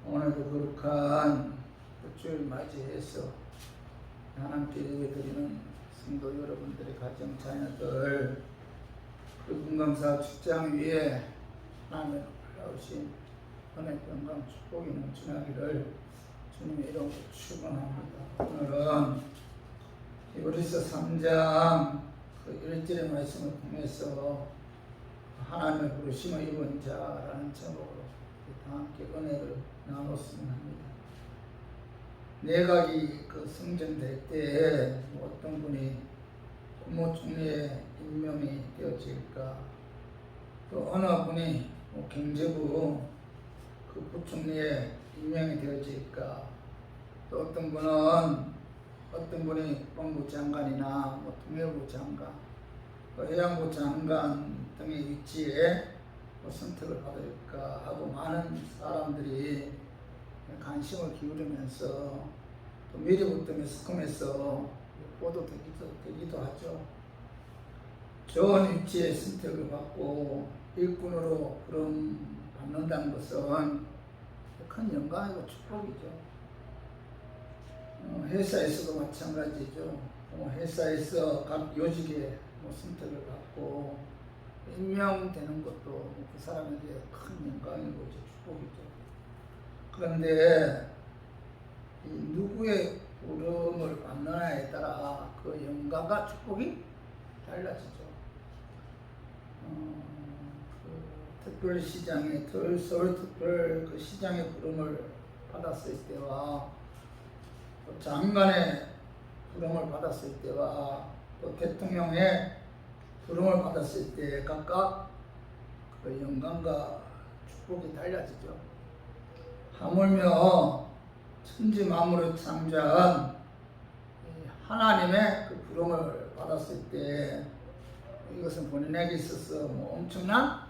오늘도 거룩한 주일 맞이해서 하나님께 예배드리는 성도 여러분들의 가정 자녀들 그 건강사 직장 위에 하나님의 놀라우신 은혜 평강 축복이 넘쳐나기를 주님의 이름으로 축원합니다. 오늘은 히브리서 3장 그 1절의 말씀을 통해서 하나님의 부르심을 입은 자라는 제목으로 다 함께 은혜를 나눴으면 합니다. 내각이 그 성전될 때에 어떤 분이 국무총리에 임명이 되어질까, 또 어느 분이 경제부 그 부총리에 임명이 되어질까, 또 어떤 분이 법무장관이나 통일부 장관, 해양부 장관 등의 위치에 선택을 받을까 하고 많은 사람들이 관심을 기울이면서 또 미리부터 매스컴에서 보도되기도 하죠. 좋은 위치에 선택을 받고 일꾼으로 부름 받는다는 것은 큰 영광이고 축복이죠. 회사에서도 마찬가지죠. 회사에서 각 요직에 선택을 받고 임명되는 것도 그 사람에게 큰 영광이고 축복이죠. 그런데 누구의 부름을 받느냐에 따라 그 영광과 축복이 달라지죠. 특별시장의 서울특별 그 시장의 부름을 받았을 때와 또 장관의 부름을 받았을 때와 또 대통령의 부름을 받았을 때 각각 그 영광과 축복이 달라지죠. 하물며 천지 만물을 창조한 하나님의 그 부름을 받았을 때 이것은 본인에게 있어서 엄청난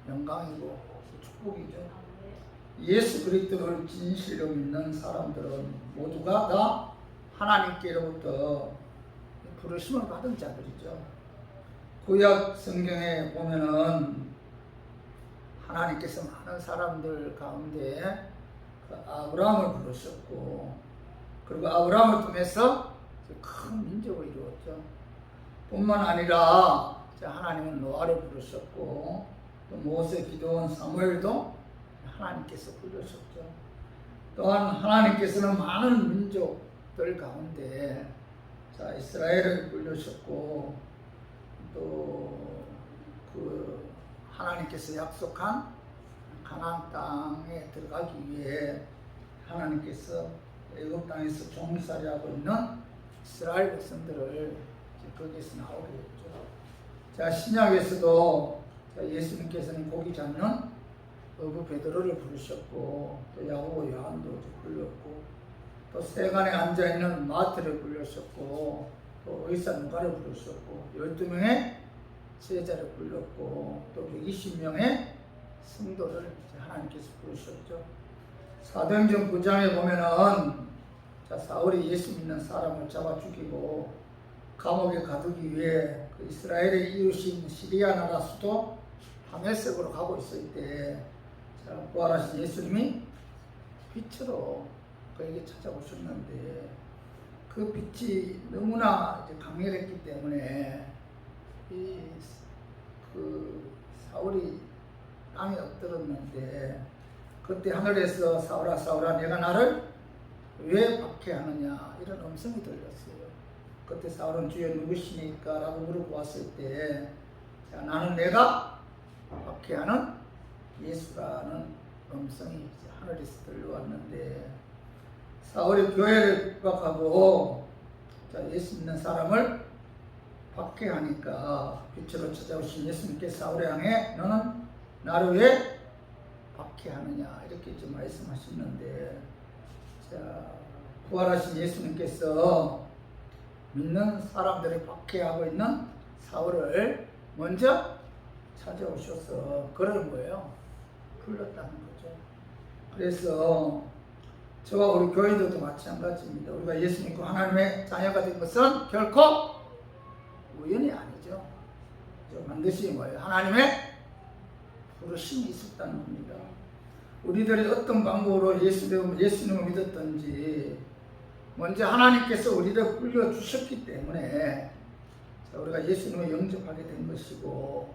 영광이고 축복이죠. 예수 그리스도를 진실로 믿는 사람들은 모두가 다 하나님께로부터 부르심을 받은 자들이죠. 구약 성경에 보면은 하나님께서 많은 사람들 가운데 그 아브라함을 부르셨고, 그리고 아브라함을 통해서 큰 민족을 이루었죠. 뿐만 아니라 하나님은 노아를 부르셨고, 또 모세, 기도원, 사무엘도 하나님께서 부르셨죠. 또한 하나님께서는 많은 민족들 가운데 이스라엘을 부르셨고, 또 그 하나님께서 약속한 가나안 땅에 들어가기 위해 하나님께서 애굽 땅에서 종살이하고 있는 이스라엘 백성들을 거기에서 나오게 했죠. 신약에서도 예수님께서는 고기 잡는 어부 베드로를 부르셨고, 또 야고보 요한도 불렀고, 또 세간에 앉아 있는 마태를 부르셨고, 또 의사 누가를 부르셨고, 12명의 제자를 불렀고, 또 120명의 성도를 하나님께서 부르셨죠. 사도행전 9장에 보면은 사울이 예수 믿는 사람을 잡아 죽이고 감옥에 가두기 위해 그 이스라엘의 이웃인 시리아 나라 수도 다메섹으로 가고 있을 때 부활하신 예수님이 빛으로 그에게 찾아오셨는데, 그 빛이 너무나 강렬했기 때문에 그 사울이 땅에 엎드렸는데, 그때 하늘에서 사울아 사울아 내가 나를 왜 박해하느냐 이런 음성이 들렸어요. 그때 사울은 주여 누구시니까 라고 물어보았을 때 나는 내가 박해하는 예수라는 음성이 하늘에서 들려왔는데, 사울이 교회를逼迫하고 예수 믿는 사람을 박해하니까 빛으로 찾아오신 예수님께서 사울을 향해 너는 나를 왜 박해하느냐 이렇게 말씀하셨는데, 부활하신 예수님께서 믿는 사람들이 박해하고 있는 사울을 먼저 찾아오셔서 그런 거예요. 불렀다는 거죠. 그래서 저와 우리 교인들도 마찬가지입니다. 우리가 예수 믿고 하나님의 자녀가 된 것은 결코 우연이 아니죠. 반드시 뭐예요? 하나님의 부르심이 있었다는 겁니다. 우리들이 어떤 방법으로 예수님을 믿었던지 먼저 하나님께서 우리를 불러주셨기 때문에 우리가 예수님을 영접하게 된 것이고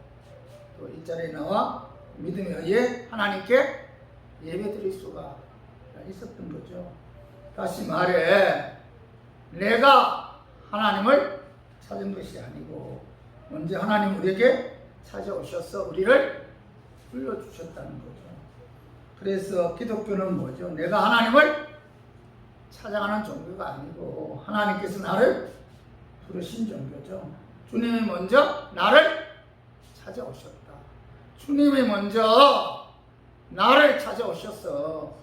또 이 자리에 나와 믿음에 의해 하나님께 예배드릴 수가 있었던 거죠. 다시 말해 내가 하나님을 찾은 것이 아니고 먼저 하나님 우리에게 찾아오셔서 우리를 불러주셨다는 거죠. 그래서 기독교는 뭐죠? 내가 하나님을 찾아가는 종교가 아니고 하나님께서 나를 부르신 종교죠. 주님이 먼저 나를 찾아오셨다. 주님이 먼저 나를 찾아오셔서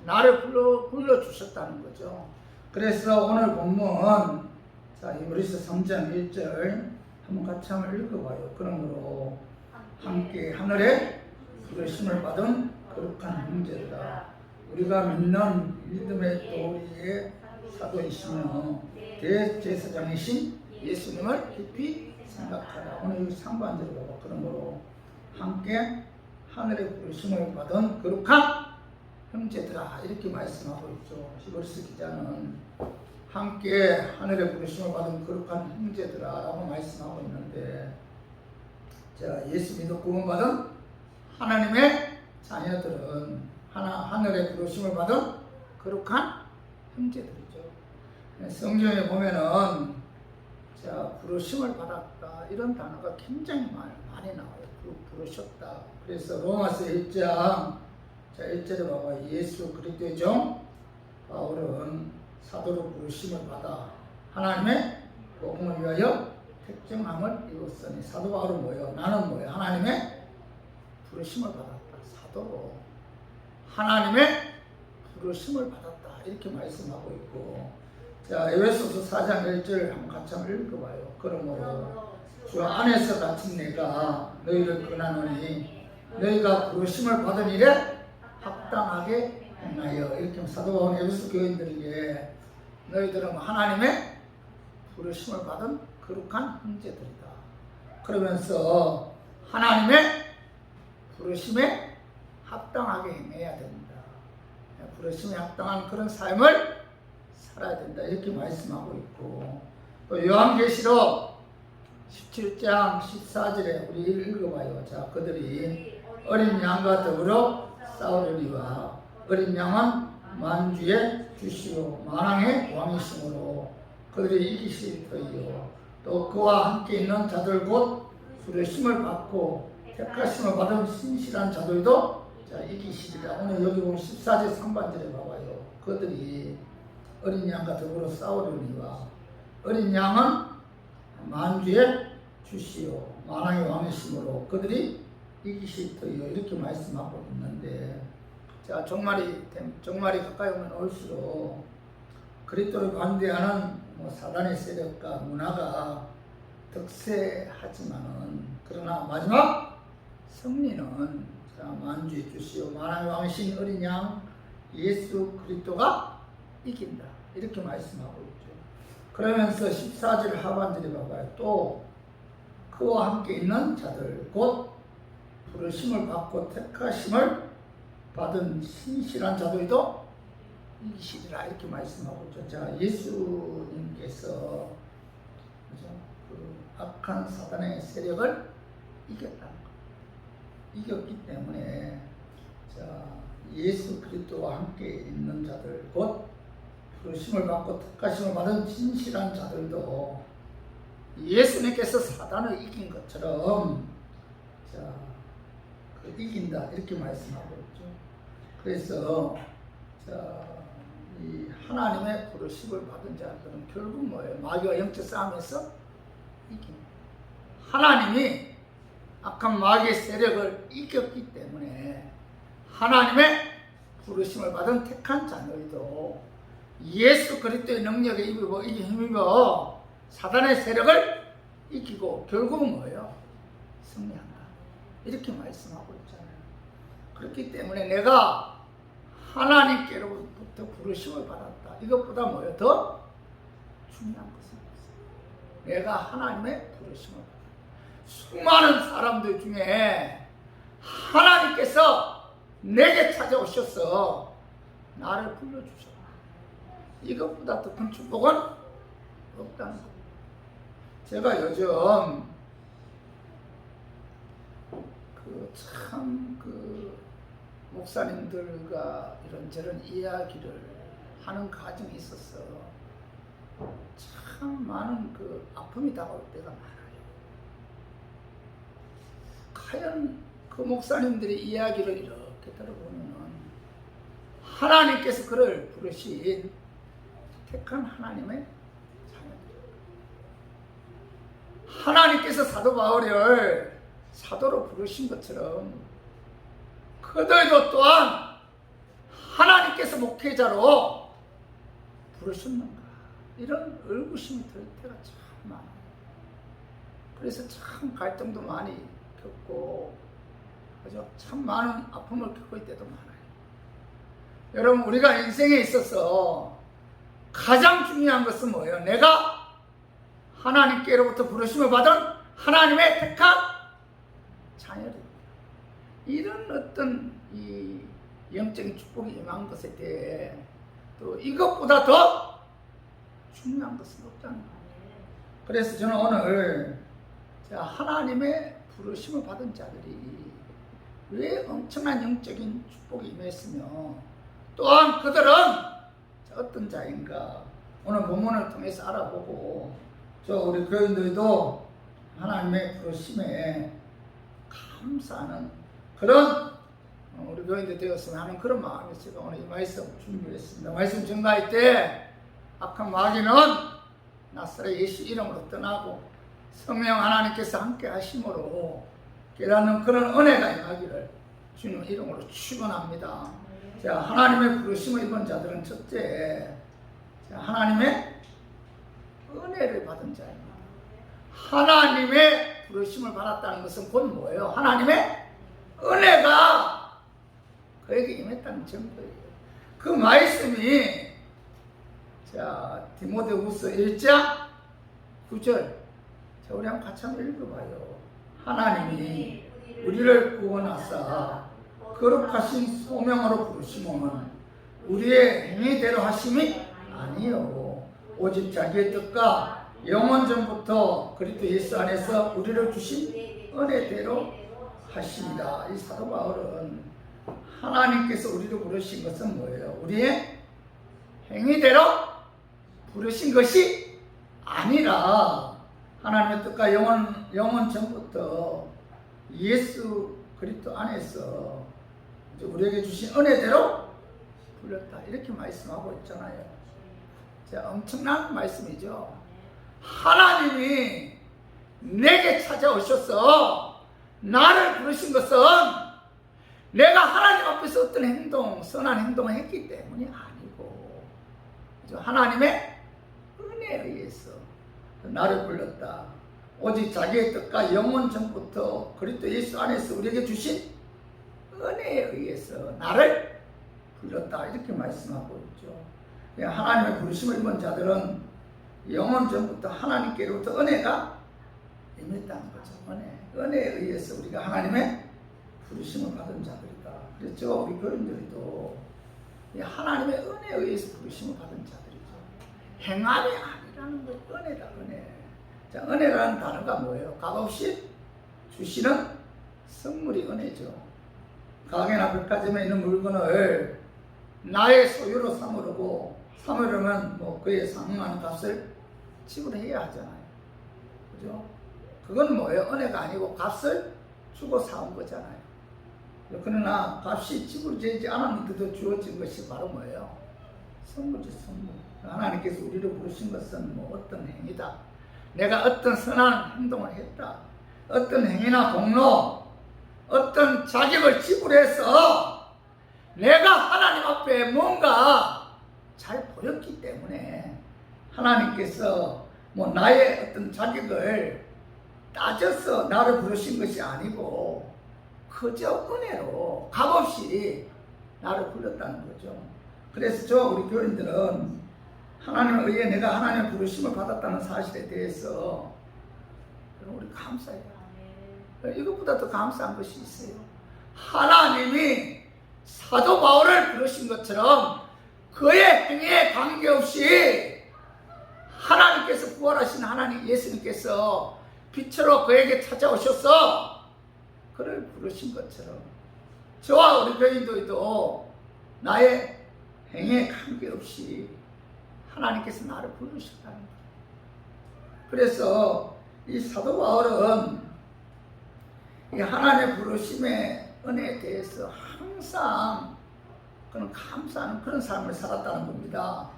나를 불러주셨다는 거죠. 그래서 오늘 본문 히브리서 3장 1절 한번 같이 한번 읽어봐요. 그러므로 함께 하늘에 부르심을 받은 거룩한 형제들아 우리가 믿는 믿음의 도리의 사도이시며 대제사장이신 예수님을 깊이 생각하라. 오늘 여기 상반절에 봐봐. 그러므로 함께 하늘의 부르심을 받은 거룩한 형제들아 이렇게 말씀하고 있죠. 히브리서 기자는 함께 하늘의 부르심을 받은 거룩한 형제들아 라고 말씀하고 있는데 자, 예수 믿고 구원받은 하나님의 자녀들은 하늘의 부르심을 받은 거룩한 형제들이죠. 성경에 보면은 자, 부르심을 받았다 이런 단어가 굉장히 많이 나와요. 부르셨다. 그래서 로마서 1장 자 1절에 봐봐. 예수 그리스도의 종 바울은 사도로 부르심을 받아 하나님의 복음을 위하여 택정함을 이뤘으니 사도 바울은 뭐예요? 나는 뭐예요? 하나님의 부르심을 받았다. 사도로 하나님의 부르심을 받았다. 이렇게 말씀하고 있고 자 에베소서 4장 1절 한번 같이 한번 읽어봐요. 그러므로 주 안에서 갇힌 내가 너희를 권하노니 너희가 부르심을 받은 일에 합당하게 행하여 이렇게 사도 바울은 에베소 교인들에게 너희들은 하나님의 부르심을 받은 거룩한 형제들이다. 그러면서 하나님의 부르심에 합당하게 행해야 된다. 부르심에 합당한 그런 삶을 살아야 된다. 이렇게 말씀하고 있고 또 요한계시록 17장 14절에 우리 읽어봐요. 자, 그들이 어린 양과 더불어 싸우려니와 어린 양은 만주의 주시오 만왕의 왕이시므로 그들이 이기실 터이요 또 그와 함께 있는 자들 곧 부르심을 받고 택하심을 받은 신실한 자들도 자, 이기시리라. 오늘 여기 보면 14절 상반절에 봐봐요. 그들이 어린 양과 더불어 싸우려니와 어린 양은 만주의 주시오 만왕의 왕이시므로 그들이 이기실 터이요 이렇게 말씀하고 있는데 자 종말이 가까이 오면 올수록 그리스도를 반대하는 사단의 세력과 문화가 득세하지만은 그러나 마지막 승리는 만주의 주시오 만왕의 왕이신 어린 양 예수 그리스도가 이긴다 이렇게 말씀하고 있죠. 그러면서 14절 하반절에 봐봐요. 또 그와 함께 있는 자들 곧 부르심을 받고 택하심을 받은 신실한 자들도 이기시리라 이렇게 말씀하고 있죠. 자, 예수님께서 그죠? 그 악한 사단의 세력을 이겼다는 것. 이겼기 때문에 자, 예수 그리스도와 함께 있는 자들 곧 부르심을 받고 택하심을 받은 진실한 자들도 예수님께서 사단을 이긴 것처럼 자, 이긴다 이렇게 말씀하고 있죠. 그래서 자, 이 하나님의 부르심을 받은 자들은 결국 뭐예요? 마귀와 영적 싸움에서 이깁니다. 하나님이 악한 마귀의 세력을 이겼기 때문에 하나님의 부르심을 받은 택한 자들도 예수 그리스도의 능력에 힘입어 사단의 세력을 이기고 결국은 뭐예요? 승리한다. 이렇게 말씀하고 있잖아요. 그렇기 때문에 내가 하나님께로부터 부르심을 받았다. 이것보다 뭐예요? 더 중요한 것은 없어요. 내가 하나님의 부르심을 받았다. 수많은 사람들 중에 하나님께서 내게 찾아오셔서 나를 불러주셔. 이것보다 더 큰 축복은 없다는 거. 제가 요즘 목사님들과 이런저런 이야기를 하는 과정이 있어서 참 많은 아픔이 다가올 때가 많아요. 과연 그 목사님들의 이야기를 이렇게 들어보면 하나님께서 그를 부르신 택한 하나님의 자녀들, 하나님께서 사도 바울을 사도로 부르신 것처럼 그들도 또한 하나님께서 목회자로 부르셨는가, 이런 의구심이 들 때가 참 많아요. 그래서 참 갈등도 많이 겪고, 그죠? 참 많은 아픔을 겪을 때도 많아요. 여러분, 우리가 인생에 있어서 가장 중요한 것은 뭐예요? 내가 하나님께로부터 부르심을 받은 하나님의 택한 자녀들. 이런 어떤 이 영적인 축복이 임한 것에 대해 또 이것보다 더 중요한 것은 없다는 거예요. 그래서 저는 오늘 하나님의 부르심을 받은 자들이 왜 엄청난 영적인 축복이 임했으며 또한 그들은 어떤 자인가 오늘 본문을 통해서 알아보고, 우리 교인들도 하나님의 부르심에 감사하는 그런 우리 교인들 되었으면 하는 그런 마음에서 제가 오늘 이 말씀 준비했습니다. 말씀 증가할 때 악한 마귀는 나사렛 예수 이름으로 떠나고 성령 하나님께서 함께 하심으로 깨닫는 그런 은혜가 임하기를 주님 이름으로 축원합니다. 하나님의 부르심을 입은 자들은 첫째, 하나님의 은혜를 받은 자입니다. 하나님의 부르심을 받았다는 것은 곧 뭐예요? 하나님의 은혜가 그에게 임했다는 증거예요. 그 말씀이 디모데후서 1장 9절, 우리 한번 같이 한번 읽어봐요. 하나님이 우리를 구원하사 거룩하신 소명으로 부르심은 우리의 행위대로 하심이 아니요 오직 자기의 뜻과 영원 전부터 그리스도 예수 안에서 우리를 주신 은혜대로 하십니다. 이 사도 바울은 하나님께서 우리를 부르신 것은 뭐예요? 우리의 행위대로 부르신 것이 아니라 하나님의 뜻과 영원 전부터 예수 그리스도 안에서 우리에게 주신 은혜대로 불렀다, 이렇게 말씀하고 있잖아요. 엄청난 말씀이죠. 하나님이 내게 찾아오셔서 나를 부르신 것은 내가 하나님 앞에서 어떤 행동, 선한 행동을 했기 때문이 아니고, 하나님의 은혜에 의해서 나를 불렀다. 오직 자기의 뜻과 영원 전부터 그리스도 예수 안에서 우리에게 주신 은혜에 의해서 나를 불렀다, 이렇게 말씀하고 있죠. 하나님의 부르심을 입은 자들은 영원 전부터 하나님께로부터 은혜가 임했다는 거죠. 은혜에 의해서 우리가 하나님의 부르심을 받은 자들이다. 그렇죠. 우리 교인들도 하나님의 은혜에 의해서 부르심을 받은 자들이죠. 행함이 아니라는 것, 은혜다, 은혜. 은혜라는 단어가 뭐예요? 값없이 주시는 선물이 은혜죠. 가게나 백화점에 있는 물건을 나의 소유로 삼으려면 그에 상응하는 값을 지불해야 하잖아요. 그죠? 그건 뭐예요? 은혜가 아니고 값을 주고 사온 거잖아요. 그러나 값이 지불되지 않았는데도 주어진 것이 바로 뭐예요? 선물이죠, 선물. 하나님께서 우리를 부르신 것은 어떤 행위다. 내가 어떤 선한 행동을 했다. 어떤 행위나 공로, 어떤 자격을 지불해서 내가 하나님 앞에 뭔가 잘 보였기 때문에 하나님께서 나의 어떤 자격을 따져서 나를 부르신 것이 아니고 그저 은혜로 값없이 나를 불렀다는 거죠. 그래서 우리 교인들은 하나님에 의해 내가 하나님의 부르심을 받았다는 사실에 대해서 우리 감사해요. 이것보다 더 감사한 것이 있어요. 하나님이 사도 바울을 부르신 것처럼 그의 행위에 관계없이 하나님께서 부활하신 하나님 예수님께서 빛으로 그에게 찾아오셔서 그를 부르신 것처럼 저와 우리 교인들도 나의 행위에 관계없이 하나님께서 나를 부르셨다는 거예요. 그래서 이 사도 바울은 이 하나님의 부르심의 은혜에 대해서 항상 그는 감사하는 그런 삶을 살았다는 겁니다.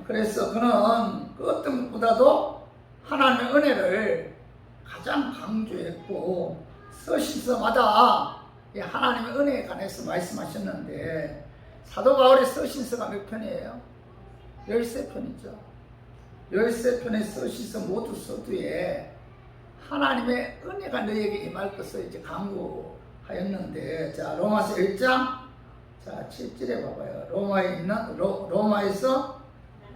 그래서 그는 그 어떤 것보다도 하나님의 은혜를 가장 강조했고 서신서마다 하나님의 은혜에 관해서 말씀하셨는데 사도 바울의 서신서가 몇 편이에요? 13편이죠. 13편의 서신서 모두 서두에 하나님의 은혜가 너에게 임할 것을 이제 강구하였는데, 자 로마서 1장 자 7절에 봐봐요. 로마에 있는 로마에서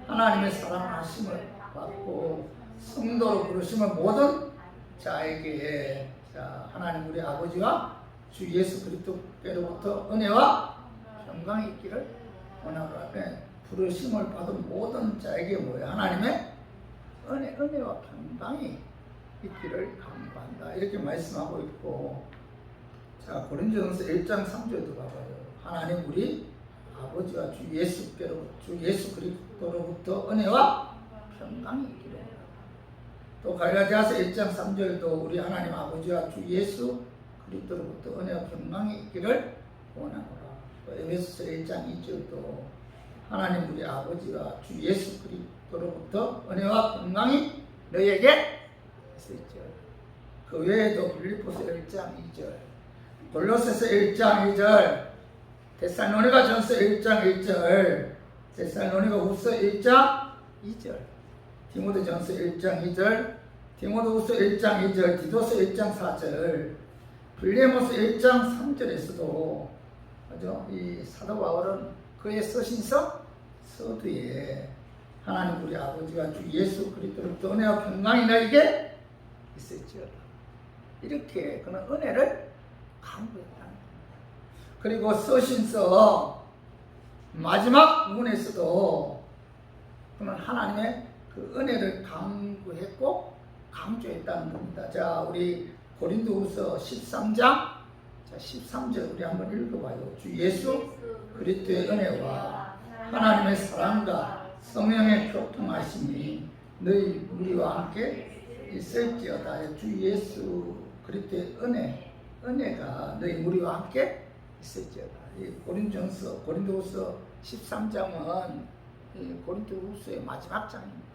하나님의 사랑하심을 받고 성도로 부르심을 모든 자에게 자 하나님 우리 아버지와 주 예수 그리스도께로부터 은혜와 평강이 있기를 원하노라. 부르심을 받은 모든 자에게 뭐야? 하나님의 은혜와 평강이 있기를 간구한다. 이렇게 말씀하고 있고, 자 고린도전서 1장 3절도 봐봐요. 하나님 우리 아버지와 주 예수 그리스도로부터 은혜와 평강이 있기를 원하노라. 또 갈라디아서 1장 3절도 우리 하나님 아버지와 주 예수 그리스도로부터 은혜와 평강이 있기를 원하노라. 또 에베소서 1장 2절도 하나님 우리 아버지와 주 예수 그리스도로부터 은혜와 평강이 너희에게 있을지어다. 그 외에도 빌립보서 1장 2절, 골로새서 1장 2절, 데살로니가전서 1장 1절, 데살로니가후서 1장 2절, 디모데전서 1장 2절, 디모데후서 1장 2절, 디도서 1장 4절, 빌레모서 1장 3절에서도 그죠? 이 사도 바울은 그의 서신서 서두에 하나님 우리 아버지와 주 예수 그리스도로부터 은혜와 평강이 너에게 있을지어다. 이렇게 그는 은혜를 강구했다는 겁니다. 그리고 서신서 마지막 부분에서도 그는 하나님의 그 은혜를 강구했고 강조했다는 겁니다. 자 우리 고린도후서 13장 자 13절 우리 한번 읽어봐요. 주 예수 그리스도의 은혜와 하나님의 사랑과 성령의 교통하심이 너희 우리와 함께 있을지어다. 주 예수 그리스도의 은혜가 너희 우리와 함께 있을지어다. 이 고린도후서 13장은 고린도후서의 마지막 장입니다.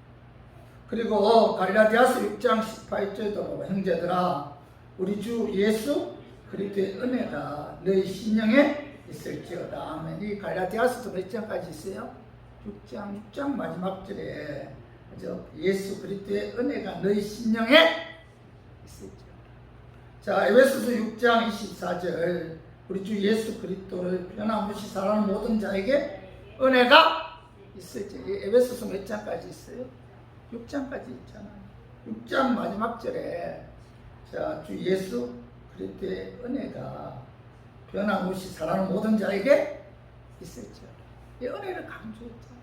그리고 갈라디아서 6장 18절도 형제들아 우리 주 예수 그리스도의 은혜가 너희 심령에 있을지어다. 아멘. 이 갈라디아서도 몇 장까지 있어요? 6장 마지막 절에 예수 그리스도의 은혜가 너희 심령에 있을지어다. 자 에베소서 6장 24절 우리 주 예수 그리스도를 변함없이 사랑하는 모든 자에게 은혜가 있을지. 에베소서 몇 장까지 있어요? 6장까지 있잖아요. 6장 마지막 절에 자 주 예수 그리스도의 은혜가 변함없이 사랑하는 모든 자에게 있을지어다. 이 은혜를 강조했잖아요.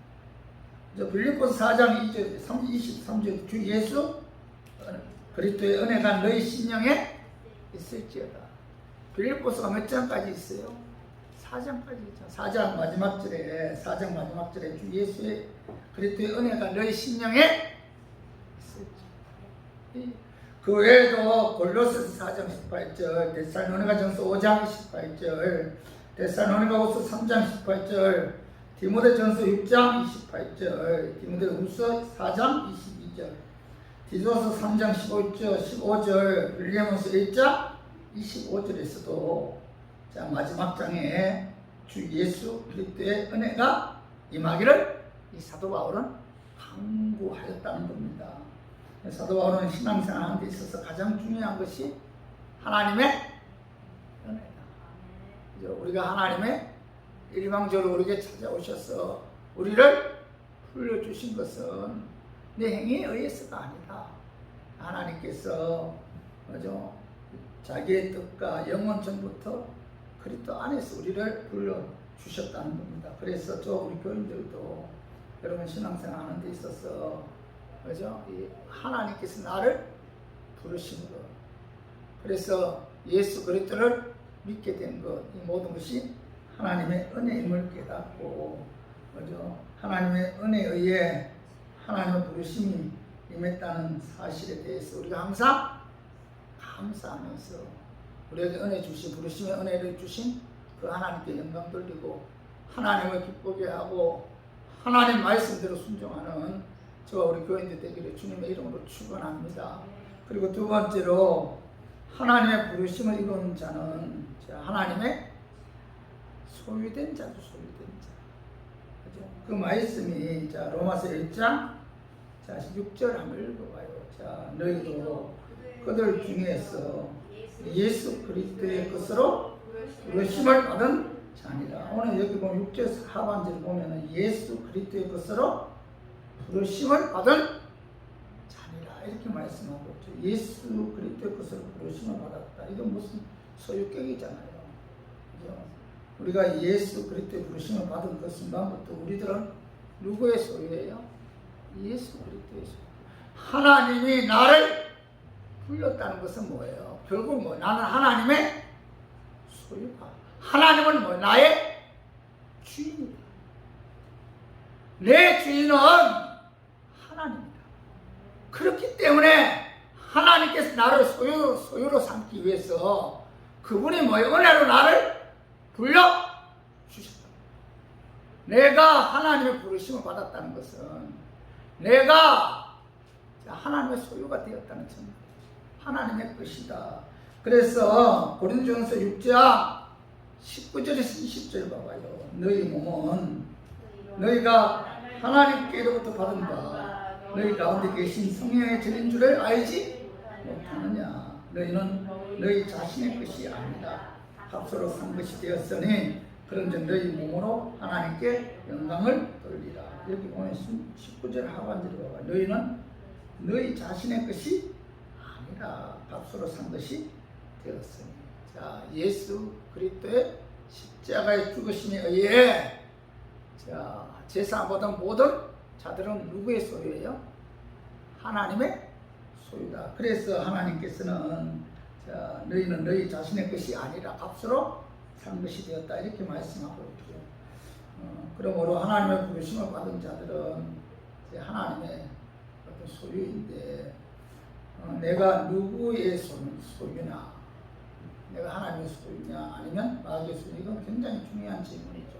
빌립보서 4장 2절 23절 주 예수 그리스도의 은혜가 너희 심령에 있을지어다. 빌립보서가 몇 장까지 있어요? 4장까지 있죠. 4장 마지막 절에 주 예수의 그리스도의 은혜가 너희 심령에 있을지. 그 외에도 골로새서 4장 18절, 데살로니가전서 5장 18절, 데살로니가후서 3장 18절, 디모데전서 6장 28절, 디모데후서 4장 22절, 디도서 3장 15절, 빌레몬서 1장 25절에서도 자 마지막 장에 주 예수 그리스도의 은혜가 임하기를 이 사도 바울은 강구하였다는 겁니다. 사도 바울은 신앙생활하는 데 있어서 가장 중요한 것이 하나님의 은혜다. 우리가 하나님의 일방적으로 우리에게 찾아오셔서 우리를 불러주신 것은 내 행위에 의해서가 아니다. 하나님께서 자기의 뜻과 영원 전부터 그리스도 안에서 우리를 불러주셨다는 겁니다. 그래서 우리 교인들도 여러분 신앙생활 하는 데 있어서 그죠? 이 하나님께서 나를 부르심으로 그래서 예수 그리스도를 믿게 된 것, 이 모든 것이 하나님의 은혜임을 깨닫고 그죠? 하나님의 은혜에 의해 하나님의 부르심이 임했다는 사실에 대해서 우리가 항상 감사하면서 우리에게 은혜 주신 부르심의 은혜를 주신 그 하나님께 영광 돌리고 하나님을 기쁘게 하고 하나님 말씀대로 순종하는 저와 우리 교인들 되기를 주님의 이름으로 축원합니다. 그리고 두 번째로 하나님의 부르심을 이루는 자는 하나님의 소유된 자죠. 소유된 자. 그죠? 그 말씀이 로마서 1장 6절 한번 읽어봐요. 너희도 그들 중에서 예수 그리스도의 것으로 부르심을 받은 자니라. 오늘 여기 보면 6절 하반절 보면은 예수 그리스도의 것으로 부르심을 받은 자니라 이렇게 말씀하고 있죠. 예수 그리스도의 것으로 부르심을 받았다. 이건 무슨 소유격이잖아요. 그죠? 우리가 예수 그리스도의 부르심을 받은 그 순간부터 우리들은 누구의 소유예요? 예수 그리스도의 소유. 하나님이 나를 불렀다는 것은 뭐예요? 결국 나는 하나님의 소유다. 하나님은 나의 주인이다. 내 주인은 하나님이다. 그렇기 때문에 하나님께서 나를 소유로 삼기 위해서 그분이 은혜로 나를 불러주셨다. 내가 하나님의 부르심을 받았다는 것은 내가 하나님의 소유가 되었다는 점입니다. 하나님의 것이다. 그래서 고린도전서 6장 19절에서 20절 봐봐요. 너희 몸은 너희가 하나님께로부터 받은 바 너희 가운데 계신 성령의 전인 줄을 알지 못하느냐. 너희는 너희 자신의 것이 아니다. 값으로 산 것이 되었으니 그런즉 너희 몸으로 하나님께 영광을 돌리라. 여기 보면 19절 하반절에 봐봐. 너희는 너희 자신의 것이 아니라 값으로 산 것이 되었으니. 자, 예수 그리스도의 십자가의 죽으심에 의해 제사보다 모든 자들은 누구의 소유예요? 하나님의 소유다. 그래서 하나님께서는 너희는 너희 자신의 것이 아니라 값으로 산 것이 되었다 이렇게 말씀하고 있죠. 그러므로 하나님의 부르심을 받은 자들은 하나님의 어떤 소유인데 내가 누구의 소유냐? 내가 하나님의 소유냐 아니면 마귀의 소유? 이건 굉장히 중요한 질문이죠.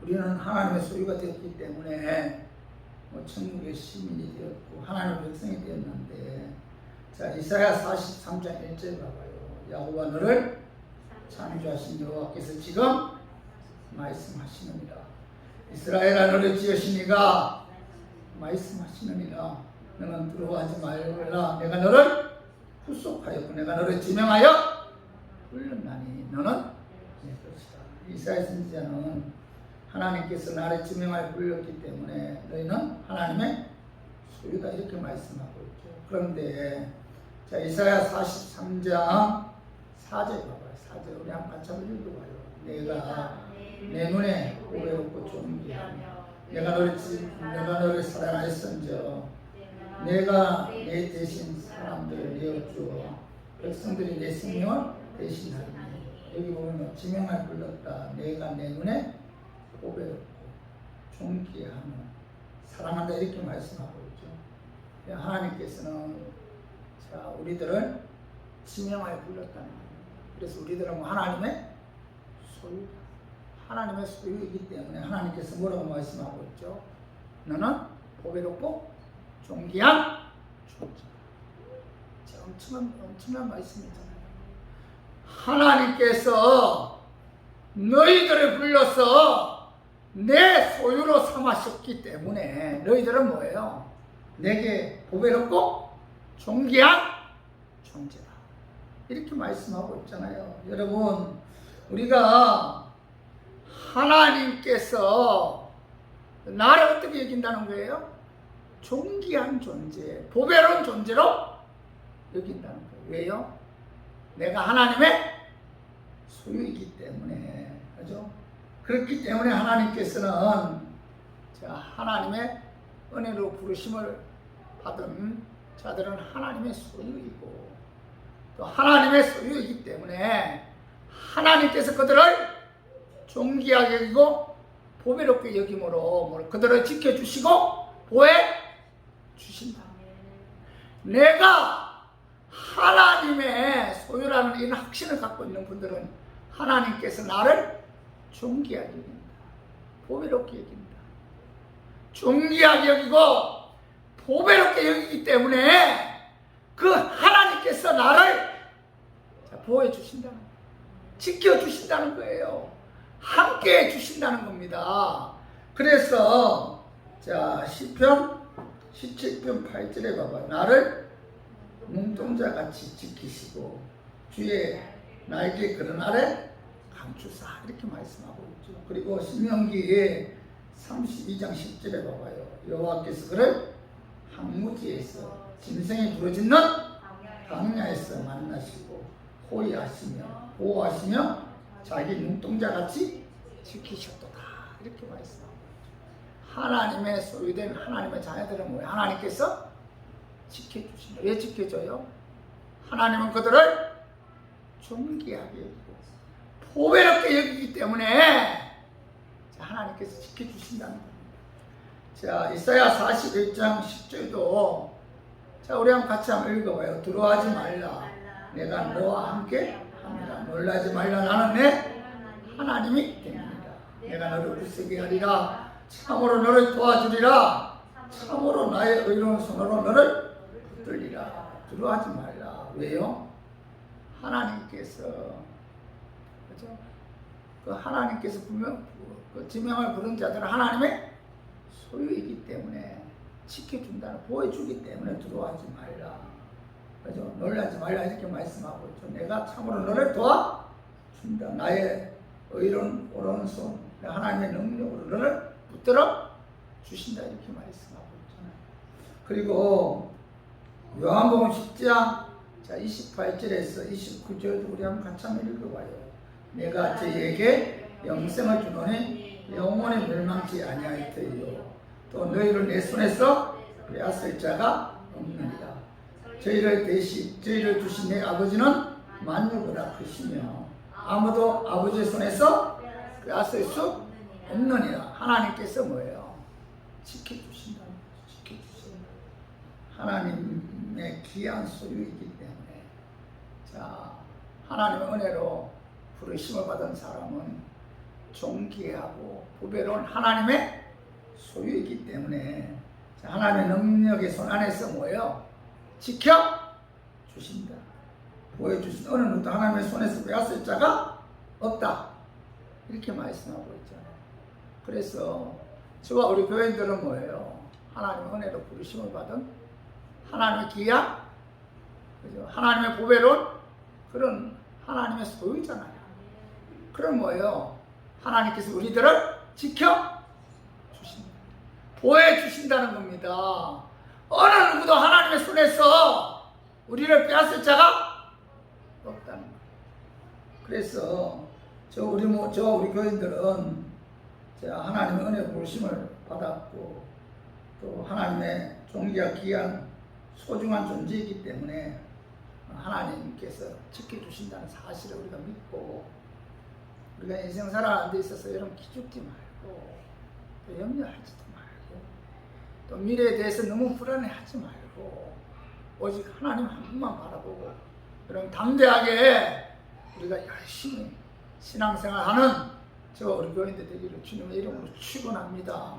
우리는 하나님의 소유가 되었기 때문에 천국의 시민이 되었고 하나님의 백성이 되었는데 이사야 43장 1절 봐봐요. 야곱아 너를 창조하신 여호와께서 지금 말씀하시느니라. 이스라엘아 너를 지으시니가 말씀하시느니라. 너는 두려워하지 말라. 내가 너를 후속하였고 내가 너를 지명하여 불렀나니 너는 내 것이다. 이사야 선지자는 하나님께서 나를 지명하여 불렀기 때문에 너희는 하나님의 소유다 이렇게 말씀하고 있죠. 그런데 이사야 43장 4절 봐봐요. 4절 우리 한번 같이 한번 읽어봐요. 내가 내 눈에 보배롭고 존귀하며 내가 너를 사랑하였은저 내가 내 대신 사람들을 내어주어 백성들이 내 생명을 대신하리니. 여기 보면 지명을 불렀다. 내가 내 눈에 보배롭고 존귀하며 사랑한다 이렇게 말씀하고 있죠. 하나님께서는 우리들을 지명하여 불렀다는 거예요. 그래서 우리들은 하나님의 소유다. 하나님의 소유이기 때문에 하나님께서 뭐라고 말씀하고 있죠? 너는 보배롭고 존귀한 존재다. 엄청난 말씀이잖아요. 하나님께서 너희들을 불러서 내 소유로 삼으셨기 때문에 너희들은 뭐예요? 내게 보배롭고 존귀한 존재다. 이렇게 말씀하고 있잖아요. 여러분, 우리가 하나님께서 나를 어떻게 여긴다는 거예요? 존귀한 존재, 보배로운 존재로 여긴다는 거예요. 왜요? 내가 하나님의 소유이기 때문에, 그죠? 그렇기 때문에 하나님께서는 하나님의 은혜로 부르심을 받은 자들은 하나님의 소유이고, 또 하나님의 소유이기 때문에 하나님께서 그들을 존귀하게 여기고 보배롭게 여김으로 그들을 지켜주시고 보호해 주신다. 내가 하나님의 소유라는 이런 확신을 갖고 있는 분들은 하나님께서 나를 존귀하게 여긴다. 보배롭게 여긴다. 존귀하게 여기고 보배롭게 여기기 때문에 그 하나님께서 나를 보호해 주신다는 거예요. 지켜 주신다는 거예요. 함께 해 주신다는 겁니다. 그래서 시편 17편 8절에 봐봐. 나를 눈동자같이 지키시고 주의 날개 그런 아래 감추사, 이렇게 말씀하고 있죠. 그리고 신명기 32장 10절에 봐봐요. 여호와께서 그를 항무지에서 짐승이 부르짖는 광야에서 만나시고 호위하시며 보호하시며 자기 눈동자같이 지키셨도다, 이렇게 말씀하고 있죠. 하나님의 소유된 하나님의 자녀들은 뭐예요? 하나님께서 지켜주신다. 왜 지켜줘요? 하나님은 그들을 존귀하게 여기고 보배롭게 여기기 때문에 하나님께서 지켜주신다는 겁니다. 이사야 41장 10절도 우리 한번 같이 한번 읽어봐요. 두려워하지 말라. 내가 너와 함께 합니다. 놀라지 말라. 나는 내 하나님이 됩니다. 내가 너를 굳세게 하리라. 참으로 너를 도와주리라. 참으로 나의 의로운 손으로 너를 붙들리라. 두려워하지 말라. 왜요? 하나님께서, 그죠? 그 하나님께서 분명 그 지명을 부른 자들은 하나님의 소유이기 때문에 지켜준다는, 보호해주기 때문에 두려워하지 말라. 그죠? 놀라지 말라, 이렇게 말씀하고 있죠. 내가 참으로 너를 도와준다. 나의 의로운 오른손, 하나님의 능력으로 너를 붙들어 주신다, 이렇게 말씀하고 있잖아요. 그리고 요한복음 10장 28절에서 29절도 우리 한번 같이 한번 읽어봐요. 내가 저희에게 영생을 주노니 영원히 멸망치 아니할 터이요 또 너희를 내 손에서 빼앗을 자가 없느니라. 저희를 주신 내 아버지는 만유보다 크시며 아무도 아버지의 손에서 빼앗을 수 없느니라. 하나님께서 뭐예요? 지켜주신다. 지켜주신다. 하나님의 귀한 소유이기 때문에, 하나님의 은혜로 부르심을 받은 사람은 존귀하고 보배로운 하나님의 소유이기 때문에 하나님의 능력의 손 안에서 뭐예요? 지켜주신다. 보여주신 어느 누구도 하나님의 손에서 빼앗을 자가 없다, 이렇게 말씀하고 있잖아요. 그래서 저와 우리 교인들은 뭐예요? 하나님의 은혜로 부르심을 받은 하나님의 귀한, 그죠? 하나님의 보배로운 그런 하나님의 소유잖아요. 그럼 뭐예요? 하나님께서 우리들을 지켜주신다. 보호해주신다는 겁니다. 어느 누구도 하나님의 손에서 우리를 빼앗을 자가 없다는 거예요. 그래서 저와 우리 교인들은 하나님의 은혜 부르심을 받았고 또 하나님의 존귀한 귀한 소중한 존재이기 때문에 하나님께서 지켜주신다는 사실을 우리가 믿고, 우리가 인생 살아가는 데 있어서 여러분 기죽지 말고 또 염려하지도 말고 또 미래에 대해서 너무 불안해하지 말고 오직 하나님 한 분만 바라보고 여러분 담대하게 우리가 열심히 신앙생활하는 저와 우리 교인들 되기를 주님의 이름으로 축원합니다.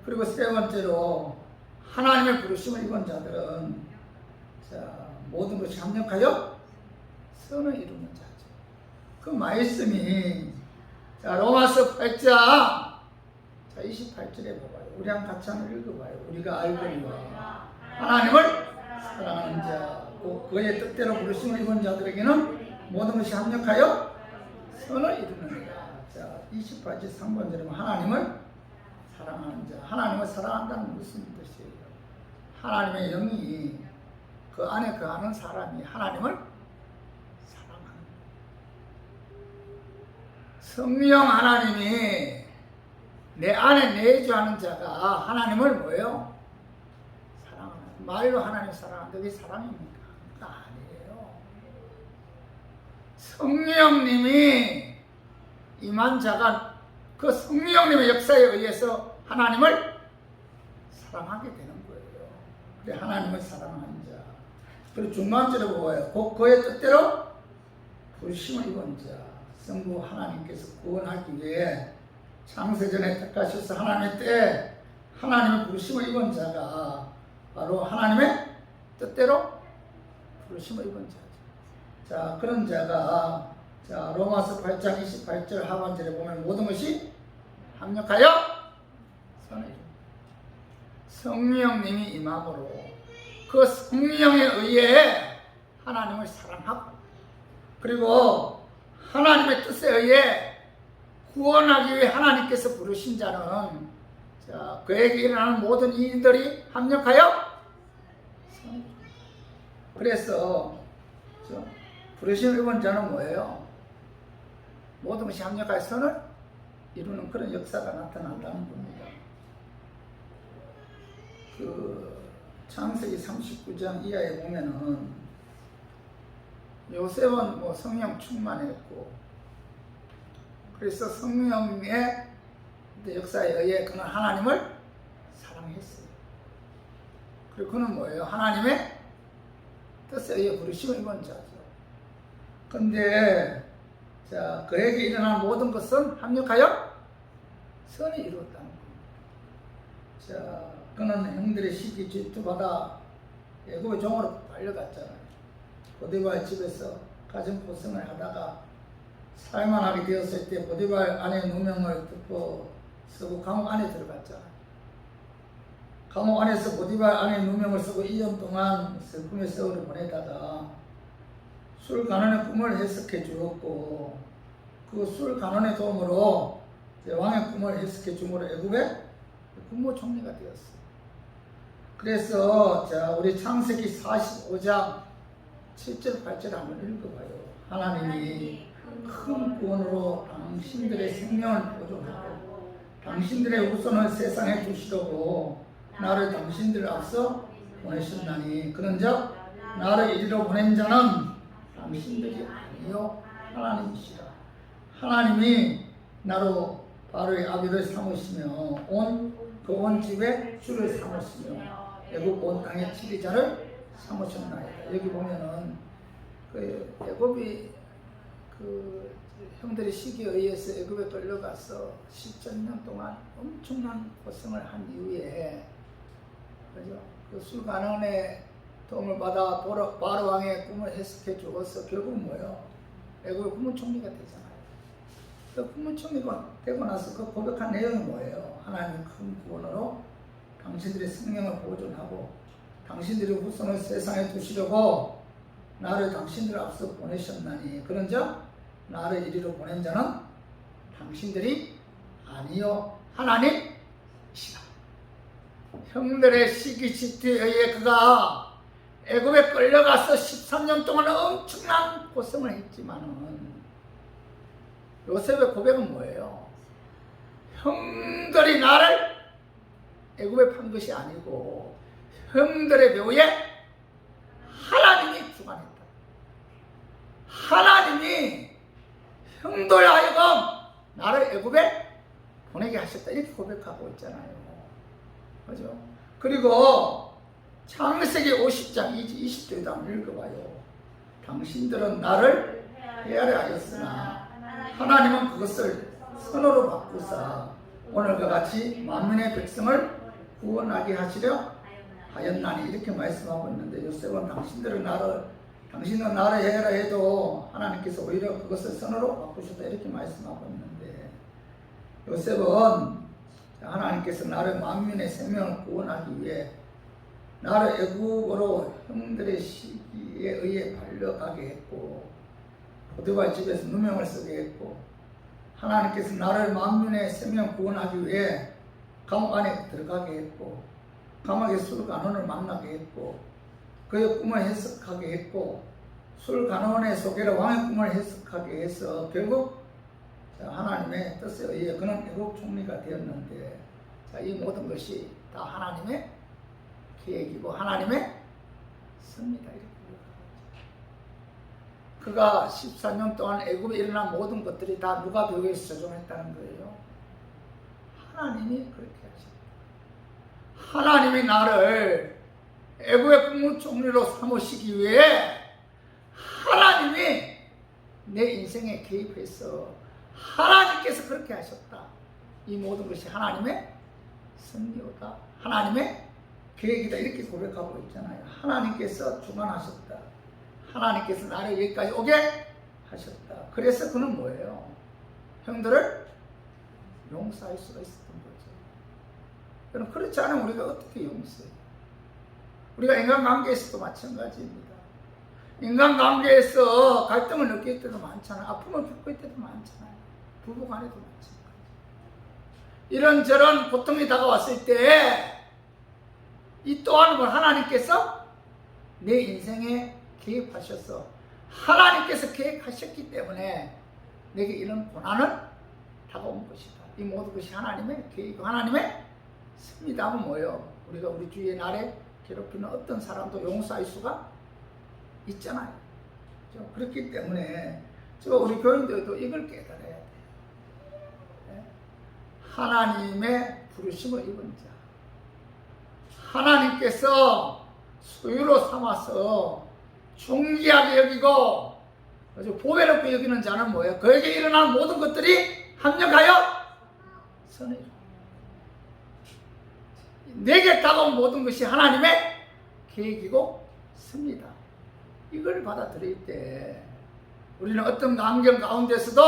그리고 세 번째로 하나님의 부르심을 입은 자들은 모든 것이 합력하여 선을 이루는 자죠. 그 말씀이 로마서 8장 28절에 봐봐요. 우리 한번 같이 한번 읽어봐요. 우리가 알거니와 하나님을 사랑하는 자, 그의 뜻대로 부르심을 입은 자들에게는 모든 것이 합력하여 선을 이루느니라. 28절 3번절에 하나님을 사랑하는 자, 하나님을 사랑한다는 무슨 뜻이에요? 하나님의 영이 그 안에 거하는 사람이 하나님을 사랑하는, 성령 하나님이 내 안에 내주하는 자가 하나님을 뭐예요? 사랑하는, 말로 하나님 사랑하는데 그게 사랑입니까? 그거 아니에요. 성령님이 임한 자가 그 성령님의 역사에 의해서 하나님을 사랑하게 되는 거예요. 그래, 하나님을 사랑하는 자. 그리고 중간절에 뭐예요? 곧 그의 뜻대로 부르심을 입은 자. 성부 하나님께서 구원하기 위해 창세전에 택하셔서 하나님의 때에 하나님의 부르심을 입은 자가 바로 하나님의 뜻대로 부르심을 입은 자죠. 자, 그런 자가 자 로마서 8장 28절 하반절에 보면 모든 것이 합력하여 선을 이룹니다. 성령님이 임함으로 그 성령에 의해 하나님을 사랑하고 그리고 하나님의 뜻에 의해 구원하기 위해 하나님께서 부르신 자는 자, 그에게 일어나는 모든 일들이 합력하여 그래서 부르심을 입은 자는 뭐예요? 모든 것이 합력하여 선을 이루는 그런 역사가 나타난다는 겁니다. 그 창세기 39장 이하에 보면은 요셉은 뭐 성령 충만했고 그래서 성령의 역사에 의해 그는 하나님을 사랑했어요. 그리고 그는 뭐예요? 하나님의 뜻에 의해 부르심을 입은 자죠. 근데 자, 그에게 일어난 모든 것은 합력하여 선을 이루었다는 겁니다. 자, 그는 형들의 시기 질투받아 애굽의 종으로 팔려갔잖아요. 보디발 집에서 가정 고생을 하다가 살만하게 되었을 때 보디발 아내 누명을 덮어 쓰고 감옥 안에 들어갔잖아요. 감옥 안에서 보디발 아내 누명을 쓰고 2년 동안 슬픔의 세월을 보내다가 술 간언의 꿈을 해석해 주었고 그 술 간언의 도움으로 왕의 꿈을 해석해 주므로 애굽의 국무총리가 되었어요. 그래서 자 우리 창세기 45장 7절 8절 한번 읽어봐요. 하나님이 큰 구원으로 당신들의 생명을 보존하고 당신들의 후손을 세상에 두시려고 나를 당신들 앞서 보내셨나니 그런즉 나를 이리로 보낸 자는 당신들이 아니요 하나님이시라. 하나님이 나로 바로의 아비를 삼으시며 온 집에 주를 삼으시며 애굽 온 땅의 치리자를 삼으셨나이다. 여기 보면은 그 애굽이 그 형들의 시기에 의해서 애굽에 끌려가서 10년 동안 엄청난 고생을 한 이후에 그죠? 그 술간언의 도움을 받아 바로 왕의 꿈을 해석해 주어서 결국 뭐예요? 애굽의 국무총리가 되잖아요. 그 국무총리가 되고 나서 그 고백한 내용이 뭐예요? 하나님 큰 구원으로 당신들의 생명을 보존하고 당신들의 후손을 세상에 두시려고 나를 당신들 앞서 보내셨나니 그런즉 나를 이리로 보낸 자는 당신들이 아니요 하나님이시라. 형들의 시기 질투에 의해 그가 애굽에 끌려가서 13년 동안 엄청난 고생을 했지만은 요셉의 고백은 뭐예요? 형들이 나를 애굽에 판 것이 아니고 형들의 묘에 하나님이 주관했다. 하나님이 형들 하여금 나를 애굽에 보내게 하셨다. 이렇게 고백하고 있잖아요. 그죠? 그리고 창세기 50장 20절도 한번 읽어봐요. 당신들은 나를 헤아려 하였으나 하나님은 그것을 선으로 바꾸사 오늘과 같이 만민의 백성을 구원하게 하시려 하였나니 이렇게 말씀하고 있는데 요셉은 당신은 나를 헤아려 해도 하나님께서 오히려 그것을 선으로 바꾸셨다 이렇게 말씀하고 있는데 요셉은 하나님께서 나를 만민의 생명을 구원하기 위해 나를 애굽으로 형들의 시기에 의해 팔려가게 했고 보디발 집에서 누명을 쓰게 했고 하나님께서 나를 만민의 생명 구원하기 위해 감옥 안에 들어가게 했고 감옥에 술 간원을 만나게 했고 그의 꿈을 해석하게 했고 술 간원의 소개로 왕의 꿈을 해석하게 해서 결국 자, 하나님의 뜻에 의해 그는 애국 총리가 되었는데, 자, 이 모든 것이 다 하나님의 계획이고 하나님의 섭니다. 이렇게 그가 14년 동안 애굽에 일어난 모든 것들이 다 누가 벽에서 조종했다는 거예요? 하나님이 그렇게 하셨다. 하나님이 나를 애굽의 국무총리로 삼으시기 위해 하나님이 내 인생에 개입해서 하나님께서 그렇게 하셨다. 이 모든 것이 하나님의 섭리로다. 하나님의 계획이다. 이렇게 고백하고 있잖아요. 하나님께서 주관하셨다. 하나님께서 나를 여기까지 오게 하셨다. 그래서 그는 뭐예요? 형들을 용서할 수가 있었던 거죠. 그럼 그렇지 않으면 우리가 어떻게 용서해요? 우리가 인간관계에서도 마찬가지입니다. 인간관계에서 갈등을 느낄 때도 많잖아요. 아픔을 겪을 때도 많잖아요. 부부간에도 마찬가지. 이런저런 고통이 다가왔을 때 이 또한 하나님께서 내 인생에 개입하셔서 하나님께서 계획하셨기 때문에 내게 이런 고난은 다가온 것이다. 이 모든 것이 하나님의 계획이고 하나님의 섭니다. 하면 뭐예요? 우리가 우리 주위의 나를 괴롭히는 어떤 사람도 용서할 수가 있잖아요. 그렇기 때문에 우리 교인들도 이걸 깨달아야 돼요. 하나님의 부르심을 입은 자, 하나님께서 소유로 삼아서 존귀하게 여기고 아주 보배롭게 여기는 자는 뭐예요? 그에게 일어나는 모든 것들이 합력하여 선을 이루고 내게 다가온 모든 것이 하나님의 계획이고 섭니다. 이걸 받아들일 때 우리는 어떤 환경 가운데서도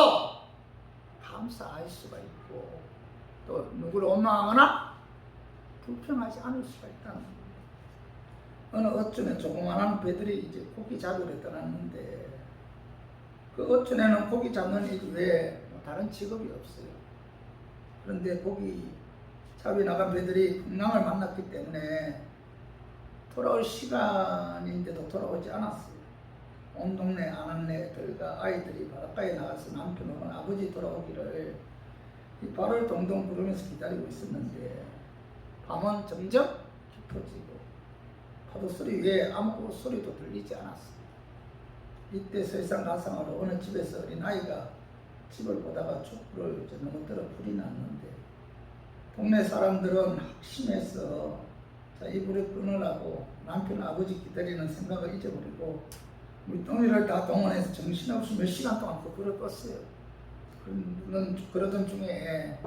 감사할 수가 있고 또 누구를 원망하거나 불평하지 않을 수가 있다는 겁니다. 어느 어촌에 조그마한 배들이 이제 고기 잡으러 떠났는데 그 어촌에는 고기 잡는 일 외에 다른 직업이 없어요. 그런데 고기 잡이 나간 배들이 풍랑을 만났기 때문에 돌아올 시간인데도 돌아오지 않았어요. 온 동네 아낙네들과 아이들이 바닷가에 나가서 남편은 아버지 돌아오기를 발을 동동 구르면서 기다리고 있었는데 밤은 점점 깊어지고 파도 소리 외에 아무 소리도 들리지 않았습니다. 이때 설상가상으로 어느 집에서 어린아이가 집을 보다가 촛불을 넘어뜨려 불이 났는데 동네 사람들은 확심해서 이 불을 끊으라고 남편 아버지 기다리는 생각을 잊어버리고 물동이를 다 동원해서 정신없이 몇 시간 동안 그 불을 껐어요. 그러던 중에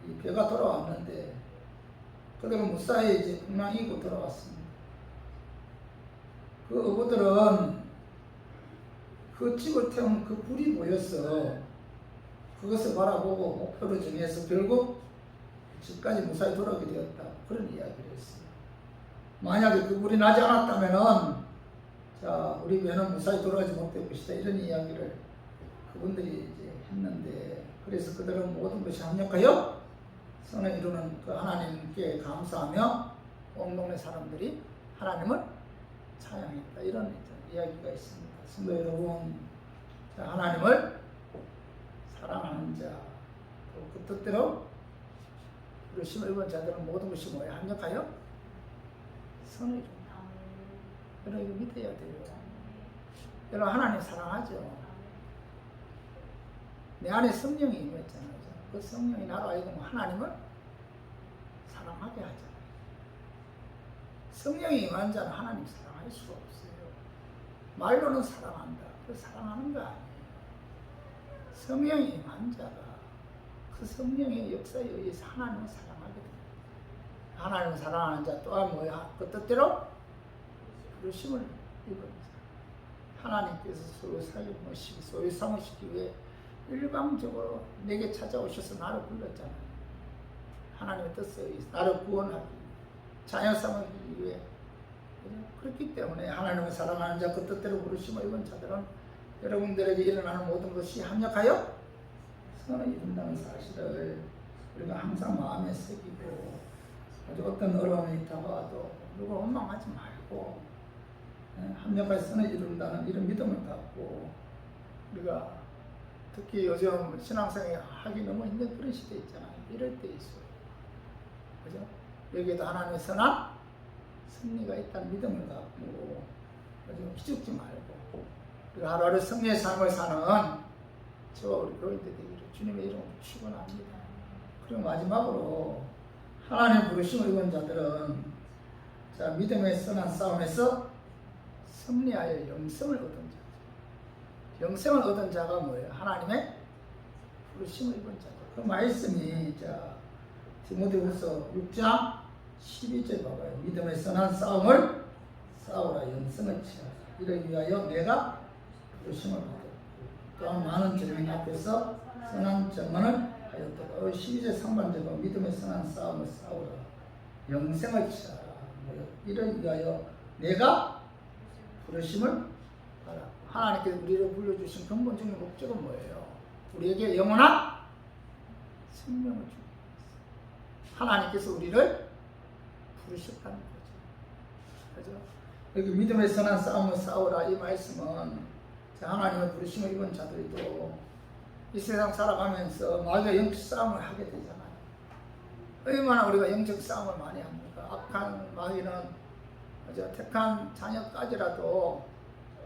이 배가 돌아왔는데 그들은 무사히 이제 풍랑이고 돌아왔습니다. 그 어부들은 그 집을 태운 그 불이 보여서 그것을 바라보고 목표를 정해서 결국 집까지 무사히 돌아오게 되었다. 그런 이야기를 했어요. 만약에 그 불이 나지 않았다면은 우리 배는 무사히 돌아가지 못할 것이다. 이런 이야기를 그분들이 이제 했는데 그래서 그들은 모든 것이 합력하여 선을 이루는 그 하나님께 감사하며 온 동네 사람들이 하나님을 찬양했다. 이런 이야기가 있습니다. 성도 여러분, 하나님을 사랑하는 자, 그 뜻대로 부르심을 입은 자들은 모든 것이 뭐예요? 합력하여 선을 이룬다. 여러분 이거 믿어야 돼요. 여러분 하나님 사랑하죠. 내 안에 성령이 임했잖아요. 그 성령이 나로 하여금 하나님을 사랑하게 하잖아요. 성령이 임한 자는 하나님 사랑할 수가 없어요. 말로는 사랑한다. 그 사랑하는 거 아니에요. 성령이 임한 자가 그 성령의 역사에 의해서 하나님을 사랑하게 됩니다. 하나님을 사랑하는 자 또한 뭐야? 그 뜻대로 부르심을 입은 자. 하나님께서 소유 삼으시기 위해 일방적으로 내게 찾아오셔서 나를 불렀잖아요. 하나님의 뜻에 의해서 나를 구원하기, 자녀 삼기 위해. 그렇기 때문에 하나님을 사랑하는 자, 그 뜻대로 부르심을 입은 자들은 여러분들에게 일어나는 모든 것이 합력하여 선을 이룬다는 사실을 우리가 항상 마음에 새기고 아주 어떤 어려움이 다가와도 누구 원망하지 말고 합력하여 선을 이룬다는 이런 믿음을 갖고 우리가 특히 요즘 신앙생활 하기 너무 힘든 그런 시대 있잖아요. 이럴 때 있어요. 그죠? 여기에도 하나님의 선한 승리가 있다는 믿음을 갖고, 그죠? 기죽지 말고, 그리고 하루하루 승리의 삶을 사는 저와 우리 교인들 되기를 주님의 이름으로 축원합니다. 그리고 마지막으로 하나님의 부르심을 입은 자들은 자, 믿음의 선한 싸움에서 승리하여 영생을 얻은 자. 영생을 얻은 자가 뭐예요? 하나님의 부르심을 입은 자죠. 그 말씀이 자 디모데후서 6장 12절 봐봐요. 믿음의 선한 싸움을 싸우라 영생을 취하라. 이를 위하여 내가 부르심을 받았고 또한 많은 증인 앞에서 선한 증언을 하였다. 12절 상반절은 믿음의 선한 싸움을 싸우라 영생을 취하라. 이를 위하여 내가 부르심을 받아. 하나님께서 우리를 불러주신 근본적인 목적은 뭐예요? 우리에게 영원한 생명을 주기 위해서. 하나님께서 우리를 부르셨다는 거죠. 그죠? 여기 믿음의 선한 싸움을 싸우라 이 말씀은 하나님의 부르심을 입은 자들도 이 세상 살아가면서 마귀와 영적 싸움을 하게 되잖아요. 얼마나 우리가 영적 싸움을 많이 합니까? 악한 마귀는 택한 자녀까지라도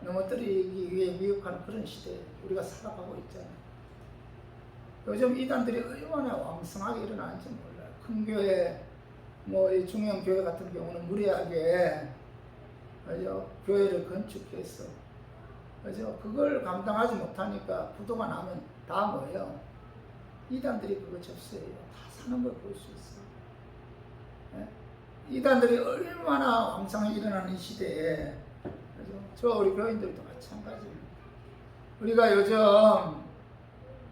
넘어뜨리기 위해 미혹하는 그런 시대에 우리가 살아가고 있잖아요. 요즘 이단들이 얼마나 왕성하게 일어나는지 몰라요. 큰 교회, 이 중형 교회 같은 경우는 무리하게 교회를 건축해서 그걸 감당하지 못하니까 부도가 나면 다 뭐예요? 이단들이 그거 접수해요. 다 사는 걸 볼 수 있어요. 네? 이단들이 얼마나 왕성하게 일어나는 이 시대에 저 우리 교인들도 마찬가지입니다. 우리가 요즘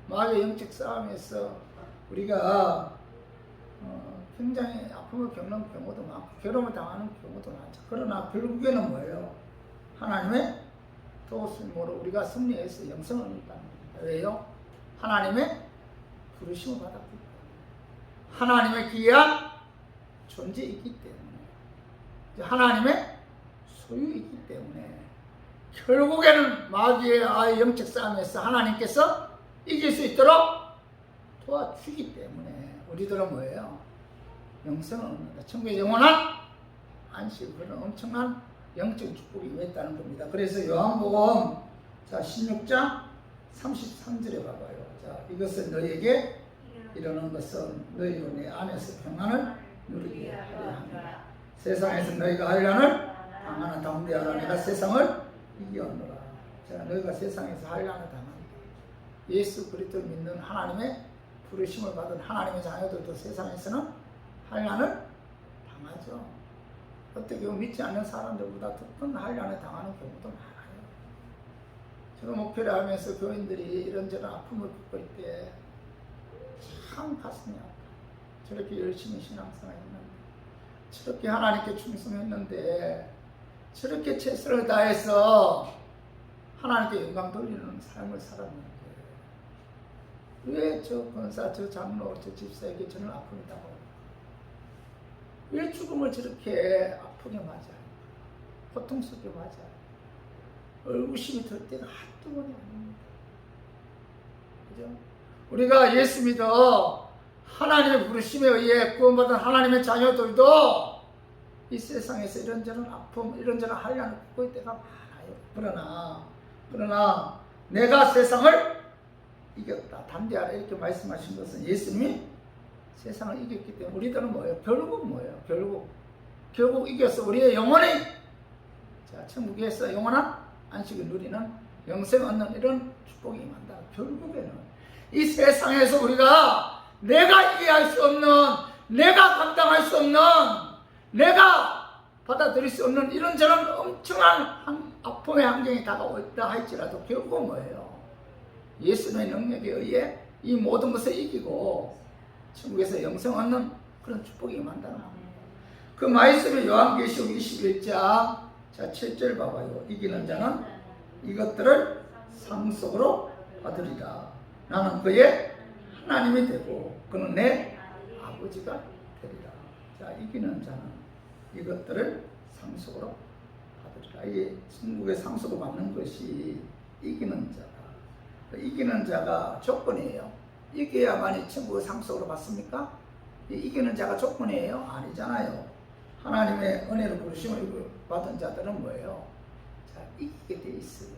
마귀의 영적 싸움에서 우리가 굉장히 아픔을 겪는 경우도 많고 괴로움을 당하는 경우도 많죠. 그러나 결국에는 뭐예요? 하나님의 도우심으로 우리가 승리해서 영생을 얻는다는 겁니다. 왜요? 하나님의 부르심을 받았기 때문에 하나님의 귀한 존재이기 때문에 하나님의 소유이기 때문에 결국에는 마귀의 영적 싸움에서 하나님께서 이길 수 있도록 도와주기 때문에 우리들은 뭐예요? 영생을 얻는다. 천국의 영원한 안식, 그런 엄청난 영적 축복이 있다는 겁니다. 그래서 요한복음 16장 33절에 봐봐요. 자, 이것은 너희에게 이르는 것은 너희로 내 안에서 평안을 누리게 하려 합니다. 세상에서 너희가 환난을 당하나 담대하라. 내가 세상을 이겼노라. 자, 너희가 세상에서 환난을 당한다. 예수 그리스도를 믿는 하나님의 부르심을 받은 하나님의 자녀들도 세상에서는 환난을 당하죠. 어떻게 보면 믿지 않는 사람들보다 더 큰 환난을 당하는 경우도 많아요. 제가 목회를 하면서 교인들이 이런저런 아픔을 겪을 때 참 가슴이 아파요. 저렇게 열심히 신앙생활 했는데, 저렇게 하나님께 충성했는데, 저렇게 최선을 다해서 하나님께 영광 돌리는 삶을 살았는데 왜 저 권사, 저 장로, 저 집사에게 저는 아픔이 다가옵니까? 왜 죽음을 저렇게 아프게 맞아요? 고통스럽게 맞아요? 의구심이 들 때가 한두 번이 아닙니다. 그죠? 우리가 예수 믿어 하나님의 부르심에 의해 구원받은 하나님의 자녀들도 이 세상에서 이런저런 아픔, 이런저런 환난을 겪을 때가 많아요. 그러나 내가 세상을 이겼다, 담대하라 이렇게 말씀하신 것은 예수님이 세상을 이겼기 때문에 우리들은 뭐예요? 결국 뭐예요? 결국 이겨서 우리의 영혼이 천국에서 영원한 안식을 누리는 영생 얻는 이런 축복이 임한다. 결국에는 이 세상에서 우리가 내가 이해할 수 없는, 내가 감당할 수 없는, 내가 받아들일 수 없는 이런저런 엄청난 아픔의 환경이 다가오다 할지라도 결국은 뭐예요? 예수님의 능력에 의해 이 모든 것을 이기고 천국에서 영생 얻는 그런 축복이 임한다는 겁니다. 그 말씀이 요한계시록 21장 7절 봐봐요. 이기는 자는 이것들을 상속으로 받으리라. 나는 그의 하나님이 되고 그는 내 아버지가 되리라. 자, 이기는 자는 이것들을 상속으로 받으리라. 이게 천국의 상속을 받는 것이 이기는 자다. 이기는 자가 조건이에요. 이겨야만이 천국의 상속으로 받습니까? 이기는 자가 조건이에요? 아니잖아요. 하나님의 은혜로 부르심을 받은 자들은 뭐예요? 자, 이기게 돼 있어요.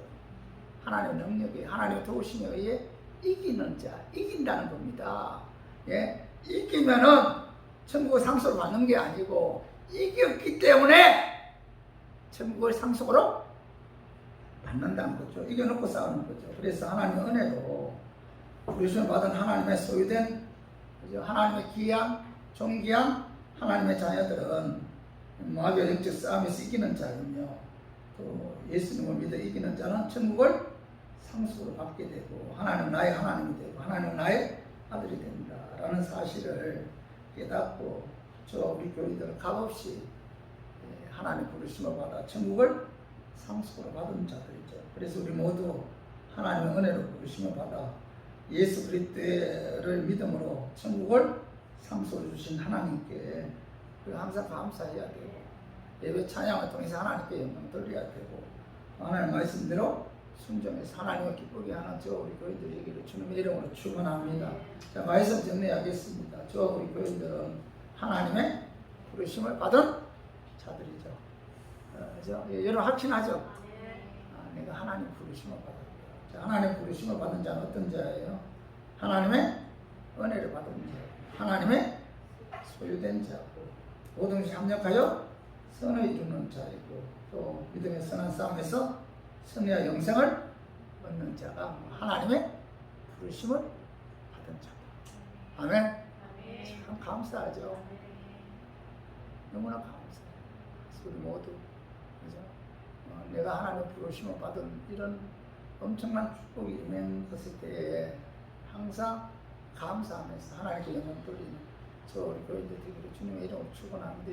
하나님의 능력에, 하나님의 도우심에 의해 이기는 자, 이긴다는 겁니다. 예? 이기면은 천국의 상속을 받는 게 아니고 이겼기 때문에 천국의 상속으로 받는다는 거죠. 이겨놓고 싸우는 거죠. 그래서 하나님의 은혜로 부르심을 받은 하나님의 소유된 하나님의 귀한, 존귀한 하나님의 자녀들은 마귀와 영적 싸움에서 이기는 자이며 또 예수님을 믿어 이기는 자는 천국을 상속으로 받게 되고 하나님은 나의 하나님이 되고 하나님은 나의 아들이 된다라는 사실을 깨닫고 저와 우리 교인들은 값없이 하나님 부르심을 받아 천국을 상속으로 받은 자들이죠. 그래서 우리 모두 하나님의 은혜로 부르심을 받아 예수 그리스도를 믿음으로 천국을 상속으로 주신 하나님께 항상 감사해야 되고 예배 찬양을 통해서 하나님께 영광 돌려야 되고 하나님 말씀대로 순종해서 하나님을 기쁘게 하는 저 우리 교인들에게 주님의 이름으로 축원합니다. 자, 말씀 정리하겠습니다. 저 우리 교인들은 하나님의 부르심을 받은 자들이죠. 그죠? 여러분 확신하죠? 내가 하나님 부르심을 받았다. 자, 하나님 부르심을 받은 자는 어떤 자예요? 하나님의 은혜를 받은 자, 하나님의 소유된 자고 모든 것이 합력하여 선을 이루는 자이고 또 믿음의 선한 싸움에서 승리와 영생을 얻는 자가 하나님의 부르심을 받은 자다. 아멘. 참 감사하죠. 너무나 감사해요. 우리 모두 그죠? 내가 하나님 부르심을 받은 이런 엄청난 축복이 있는 것에 대해 항상 감사하면서 하나님께 영광 돌리는 저 우리 교인들 되기를 주님의 이름으로 축원합니다.